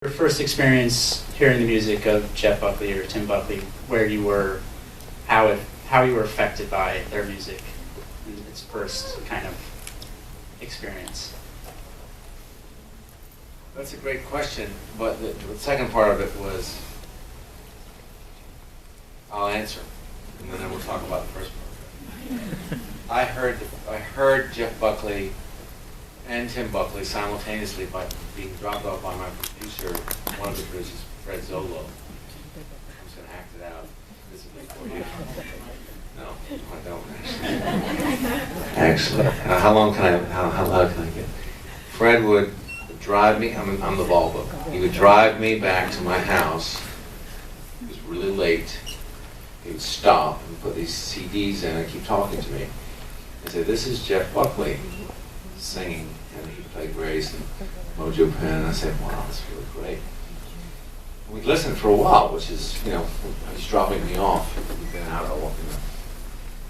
Your first experience hearing the music of Jeff Buckley or Tim Buckley, where you were, how you were affected by their music in its first kind of experience. That's a great question, but the second part of it was, I'll answer, and then we'll talk about the first part. I heard Jeff Buckley and Tim Buckley simultaneously by being dropped off by my producer, one of the producers, Fred Zolo. I'm just going to act it out visibly for you. No, I don't actually. How loud can I get? Fred would drive me, I'm the Volvo. He would drive me back to my house. It was really late. He would stop and put these CDs in and keep talking to me. He said, "This is Jeff Buckley singing," and he played Grace and Mojo Pen, and I said, "Wow, that's really great." And we'd listen for a while, which is, he's dropping me off. We've been out all walking up.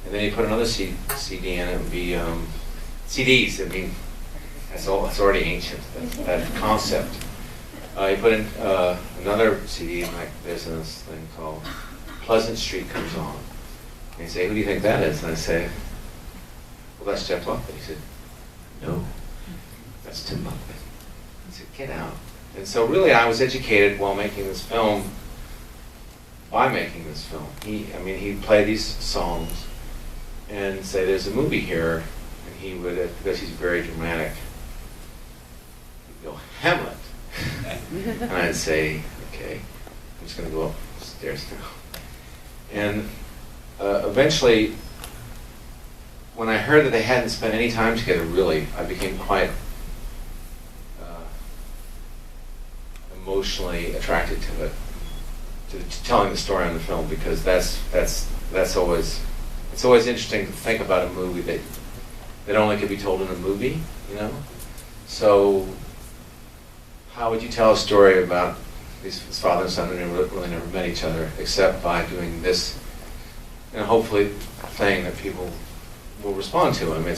And then he put another CD in, it would be CDs. I mean, it's already ancient, that concept. He put in another CD, and there's this thing called Pleasant Street Comes On. And he'd say, "Who do you think that is?" And I say, "Well, that's Jeff Buckley." He said, "No, that's Tim Buckley." I said, "Get out." And so really I was educated while making this film, by making this film. He'd play these songs and say, "There's a movie here," and he would, because he's very dramatic, he'd go, "Hamlet." And I'd say, "Okay, I'm just going to go upstairs now." And eventually, when I heard that they hadn't spent any time together, really, I became quite emotionally attracted to it, to telling the story on the film, because that's always, it's always interesting to think about a movie that only could be told in a movie, So how would you tell a story about this father and son who really never met each other, except by doing this, hopefully thing that people will respond to? I mean,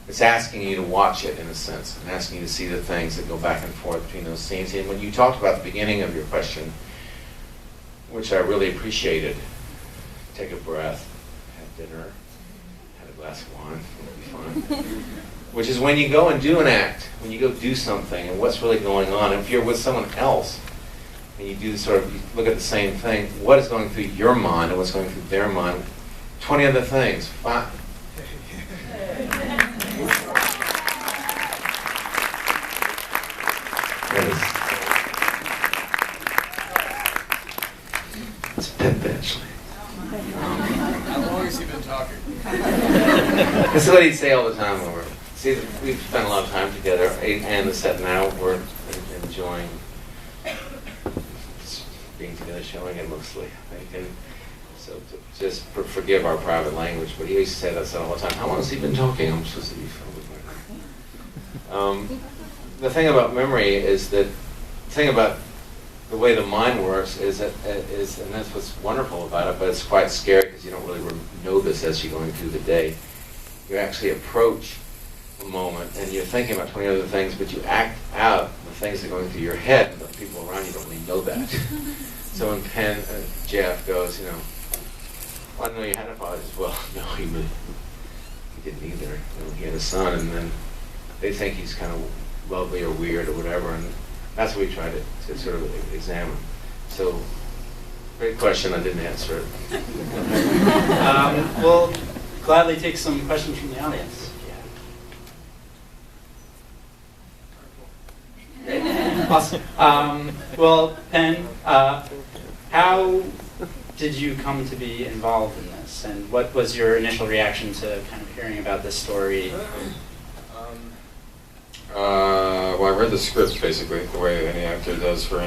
it's asking you to watch it in a sense, and asking you to see the things that go back and forth between those scenes. And when you talked about the beginning of your question, which I really appreciated, take a breath, have dinner, have a glass of wine, it'll be fun. Which is when you go and do an act, when you go do something, and what's really going on. If you're with someone else, and you do you look at the same thing, what is going through your mind and what's going through their mind? 20 other things. It's Penn Badgley. How long has he been talking? This is what he'd say all the time. We've spent a lot of time together, and the set now, we're enjoying being together, showing it mostly. And so just forgive our private language, but he used to say that all the time. "How long has he been talking? I'm supposed to be filmed with my." The thing about memory is that, the thing about the way the mind works is, and that's what's wonderful about it, but it's quite scary because you don't really know this as you're going through the day. You actually approach a moment and you're thinking about 20 other things, but you act out the things that are going through your head, and the people around you don't really know that. So when Jeff goes, "Well, I didn't know you had a father." He says, "Well, no, he didn't either. He had a son," and then they think he's kind of lovely or weird or whatever, and that's what we try to sort of examine. So, great question, I didn't answer it. We'll gladly take some questions from the audience. Awesome. Well, Penn, how did you come to be involved in this, and what was your initial reaction to kind of hearing about this story? Well, I read the script basically the way any actor does for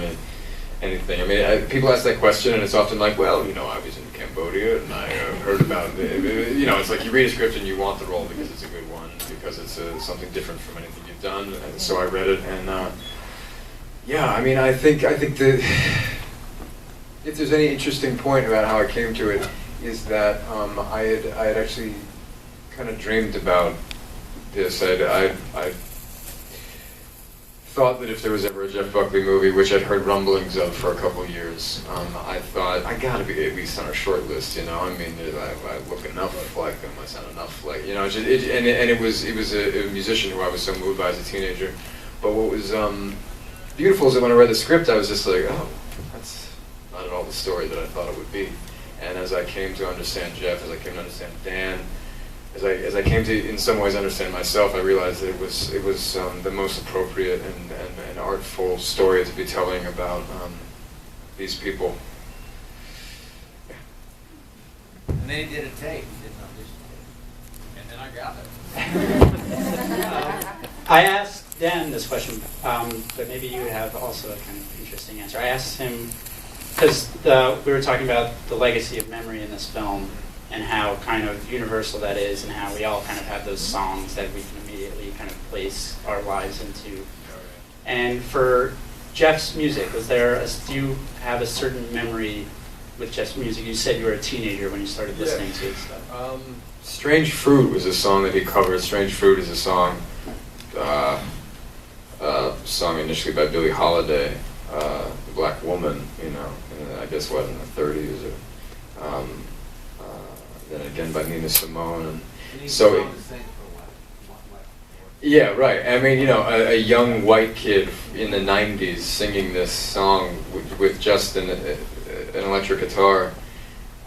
anything. I mean, people ask that question, and it's often like, "Well, I was in Cambodia, and I heard about it." It's like you read a script and you want the role because it's a good one, because it's something different from anything you've done. And so I read it, and I think that if there's any interesting point about how I came to it, is that I had actually kind of dreamed about this. I thought that if there was ever a Jeff Buckley movie, which I'd heard rumblings of for a couple years, I thought I gotta be at least on a short list. You know, I mean, I look enough like him. I sound enough like, you know. It was a musician who I was so moved by as a teenager. But what was beautiful is that when I read the script, I was just like, oh, that's not at all the story that I thought it would be. And as I came to understand Jeff, as I came to understand Dan, as I came to, in some ways, understand myself, I realized that it was the most appropriate and artful story to be telling about these people. Yeah. And then he did a tape. He did an audition tape. And then I got it. I asked Dan this question, but maybe you have also a kind of interesting answer. I asked him, because we were talking about the legacy of memory in this film, and how kind of universal that is, and how we all kind of have those songs that we can immediately kind of place our lives into. And for Jeff's music, do you have a certain memory with Jeff's music? You said you were a teenager when you started listening to his stuff. Strange Fruit was a song that he covered. Strange Fruit is a song sung initially by Billie Holiday, the Black Woman, you know, I guess what, in the 30s, or then again by Nina Simone. And so, yeah, right. I mean, you know, a young white kid in the 90s singing this song with just an electric guitar.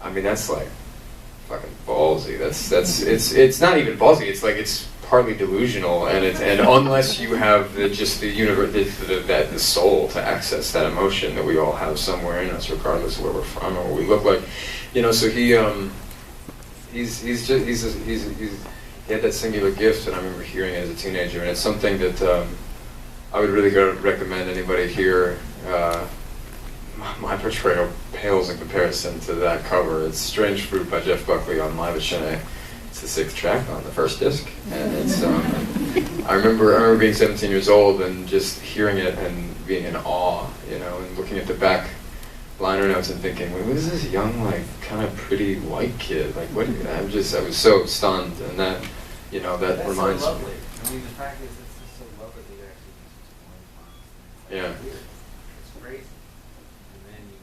I mean, that's like fucking ballsy. It's not even ballsy. It's like it's partly delusional, and unless you have the soul to access that emotion that we all have somewhere in us, regardless of where we're from or what we look like, you know. So he had that singular gift, and I remember hearing it as a teenager, and it's something that I would really recommend anybody hear. My portrayal pales in comparison to that cover. It's Strange Fruit by Jeff Buckley on Live at Chennai. It's the 6th track on the first disc, and it's. I remember being 17 years old and just hearing it and being in awe, you know, and looking at the back liner notes and thinking, "What is this young, like, kind of pretty white kid? Like, what?" I was so stunned, and that, you know, that That's reminds so me. lovely. I mean, the fact is, it's just so lovely that you actually Yeah. It's crazy, and then you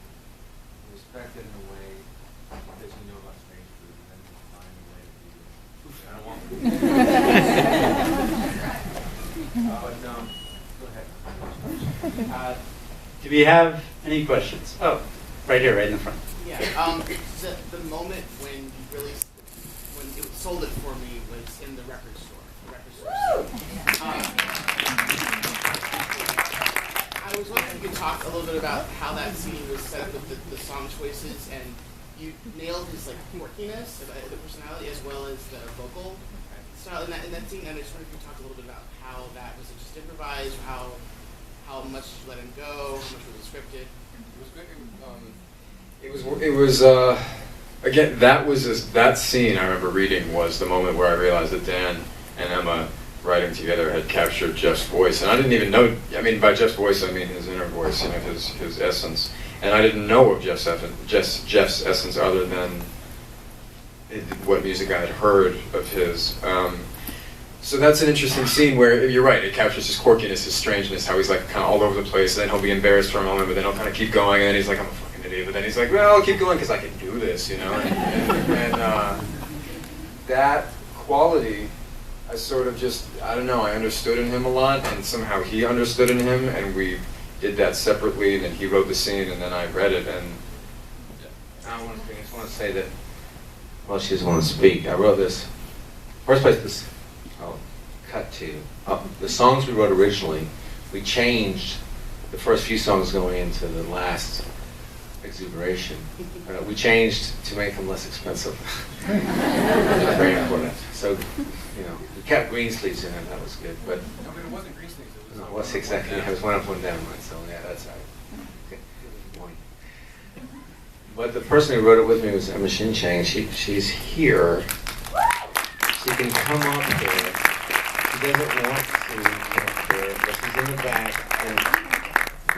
respect it in a way because you know about strange food, and then you find a way to do it. I don't want but go ahead. Do we have any questions? Oh, right here, right in the front. Yeah, the moment when you really, when it sold it for me was in the record store. I was wondering if you could talk a little bit about how that scene was set up with the song choices, and you nailed his like quirkiness, the personality, as well as the vocal style in that scene. And I just wondered if you could talk a little bit about how that was just improvised, how much did you let him go, how much was it scripted? It was again, that scene I remember reading was the moment where I realized that Dan and Emma writing together had captured Jeff's voice, and I didn't even know. I mean, by Jeff's voice, I mean his inner voice, you know, his essence. And I didn't know of Jeff's essence other than what music I had heard of his. So that's an interesting scene where, you're right, it captures his quirkiness, his strangeness, how he's like kind of all over the place, and then he'll be embarrassed for a moment, but then he'll kind of keep going, and then he's like, I'm a fucking idiot, but then he's like, well, I'll keep going because I can do this, you know? And that quality, I sort of just, I don't know, I understood in him a lot, and somehow he understood in him, and we did that separately, and then he wrote the scene, and then I read it, and I just want to say that, well, she doesn't want to speak. I wrote this, first place, I'll cut to, the songs we wrote originally, we changed the first few songs going into the last exuberation. We changed to make them less expensive. That's very important. So, you know, we kept Greensleeves in it, that was good, but No, but it wasn't Greensleeves. It was. no, it was exactly. It was one up, one down, right? So yeah, that's right. Okay. Good point. But the person who wrote it with me was Emma Shinchang. She's here. She can come up there. She doesn't want to come up there, but she's in the back, and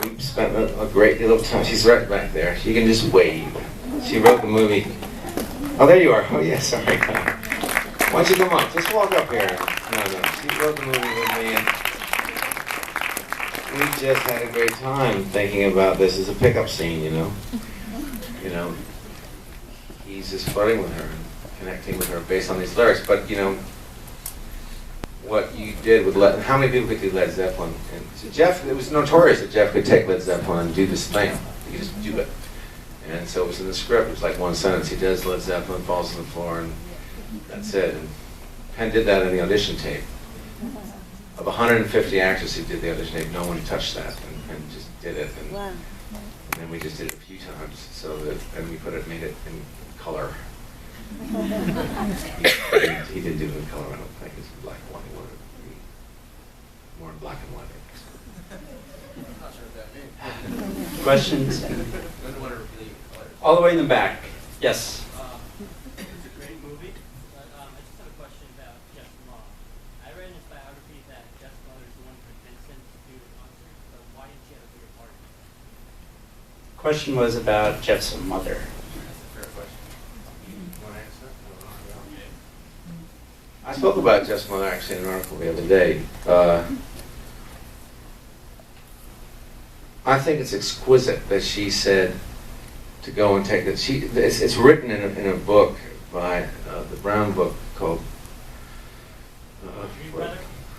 we spent a great deal of time. She's right back there. She can just wave. She wrote the movie. Oh, there you are. Oh yeah, sorry. Why don't you come up? Just walk up here. No. She wrote the movie with me, and we just had a great time thinking about this as a pickup scene, you know? You know, he's just flirting with her and connecting with her based on these lyrics. But, you know, what you did with how many people could do Led Zeppelin? And so Jeff, it was notorious that Jeff could take Led Zeppelin and do this thing. He could just do it. And so it was in the script. It was like one sentence. He does Led Zeppelin, falls on the floor, and that's it. And Penn did that in the audition tape. Of 150 actors who did the audition tape, no one touched that, and Penn just did it. And then we just did it a few times. So that, and we made it in color. He didn't do it in color, I don't think. It's black and white. He wanted it to be more in black and white. I'm not sure what that means. Questions? Doesn't want to reveal your colors. All the way in the back. Yes. It's a great movie, but I just have a question about Jeff's mom. I read in his biography that Jeff's mother is the one who convinced him to do the concert, but why didn't she have a bigger part in it? Question was about Jeff's mother. That's a fair question. You want to answer? I spoke about Jeff's mother actually in an article the other day. I think it's exquisite that she said to go and take it. It's written in a book by the Brown book called Dream Brother?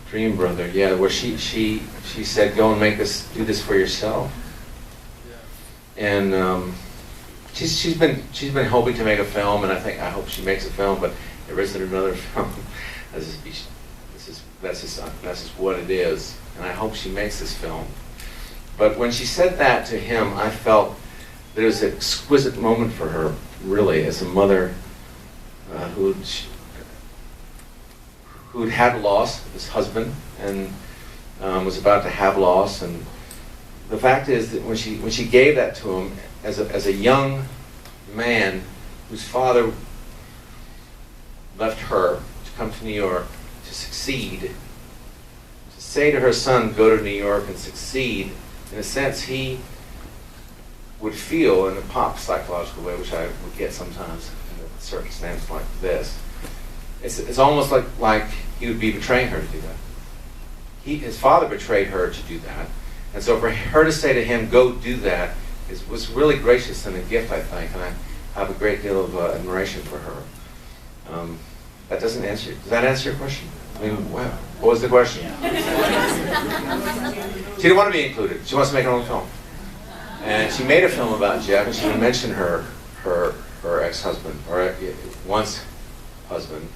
Dream Brother, yeah, where she said, go and do this for yourself. Yeah. And she's been hoping to make a film, and I hope she makes a film, but there isn't another film. That's just what it is, and I hope she makes this film. But when she said that to him, I felt that it was an exquisite moment for her, really, as a mother who'd had loss of his husband and was about to have loss. And the fact is that when she gave that to him as a young man whose father left her to come to New York to succeed, to say to her son, go to New York and succeed, in a sense he would feel in a pop psychological way, which I would get sometimes in a circumstance like this. It's almost like he would be betraying her to do that. His father betrayed her to do that. And so for her to say to him, go do that, was really gracious and a gift, I think. And I have a great deal of admiration for her. Does that answer your question? I mean, wow. What was the question? She didn't want to be included. She wants to make her own film. And she made a film about Jeff, and she didn't mention her ex-husband, or once husband,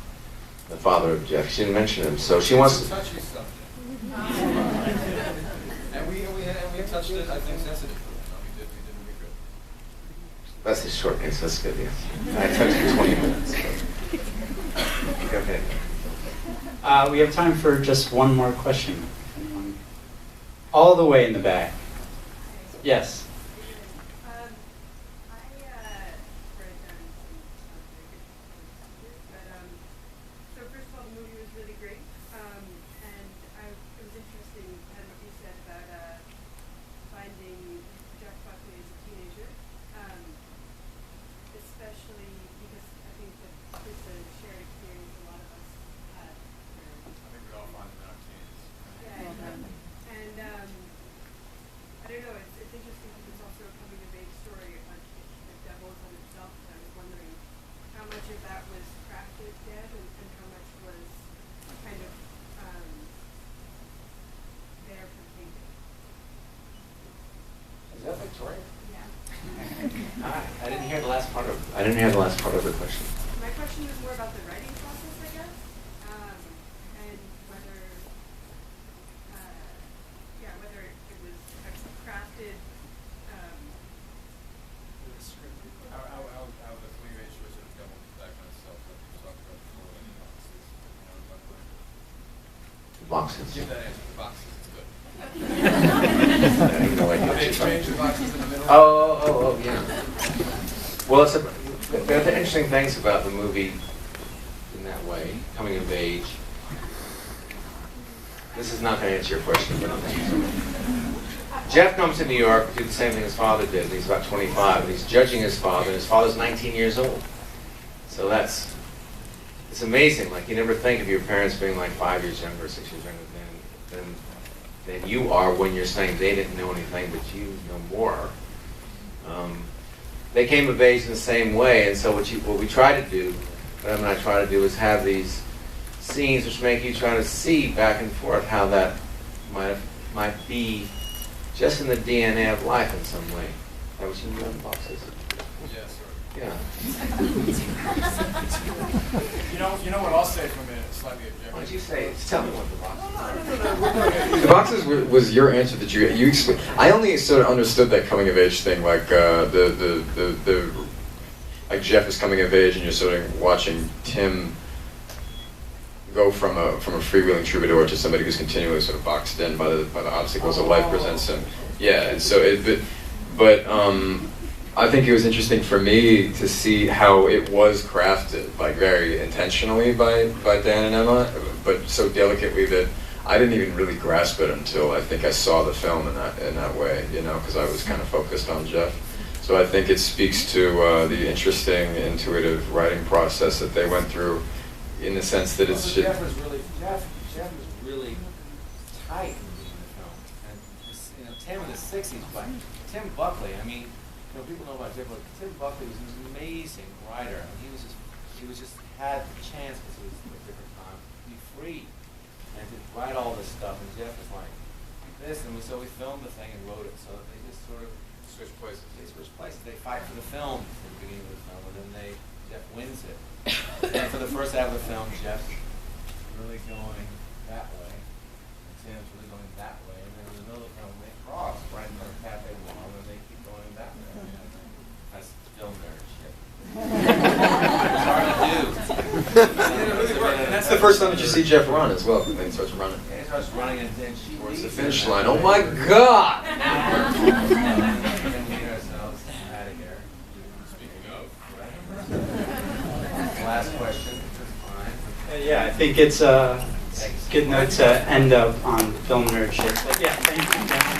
the father of Jeff. She didn't mention him, so she wants to. Touchy subject. And we touched it, I think, sensitively. No, we did really good. That's the short answer. That's good, yes. I touched it 20 minutes. So. Okay. We have time for just one more question. All the way in the back. Yes. I didn't hear the last part of the question. My question was more about the writing process, I guess, and whether it was crafted. How the three-way choice of double that kind of stuff that you talked about before, like boxes. Boxes. Give that answer. The boxes is good. I have no idea what They you're talking change the boxes in the middle. Oh, yeah. Well, there are interesting things about the movie in that way, coming of age. This is not going to answer your question, but Jeff comes to New York to do the same thing his father did. He's about 25, and he's judging his father, and his father's 19 years old. So that's it's amazing. Like you never think of your parents being like 5 years younger, 6 years younger than you are when you're saying they didn't know anything, but you know more. They came of age in the same way, and so what we try to do, what I try to do, is have these scenes which make you try to see back and forth how that might be just in the DNA of life in some way. Is that what you mean, boxes? Yes, sir. Yeah. You know what I'll say from a slightly objective. Why don't you say? Tell me what the boxes are. The boxes was your answer that you explained. I only sort of understood that coming of age thing, like like Jeff is coming of age, and you're sort of watching Tim go from a freewheeling troubadour to somebody who's continually sort of boxed in by the obstacles that life presents him. Yeah, and so but I think it was interesting for me to see how it was crafted, like very intentionally by Dan and Emma, but so delicately that I didn't even really grasp it until I think I saw the film in that way, you know, because I was kind of focused on Jeff. So I think it speaks to the interesting, intuitive writing process that they went through, in the sense that it's Jeff was really tight in the film, and Tim in the '60s, but Tim Buckley. I mean, people know about Jeff, but Tim Buckley was an amazing writer. I mean, he was just had the chance, because it was a different time, to be free and to write all this stuff. And Jeff was like this, and so we filmed the thing and wrote it. So they just sort of switch places. They switch places. They fight for the film at the beginning of the film, and then Jeff wins it. And for the first half of the film, Jeff's really going that way, and Tim's really going that way, and then in the middle of the film, they cross right in front of Cafe Wall, and they keep going that way. That's film nerd shit. It's hard to do. And that's the first time that you see Jeff run as well, when he starts running. Yeah, he starts running, and then she Towards the leaves finish him. line. Oh my God! And we get ourselves out of here. Speaking of. Last question. Fine. Yeah, I think it's a good note to end up on film nerd shit. But yeah, thank you.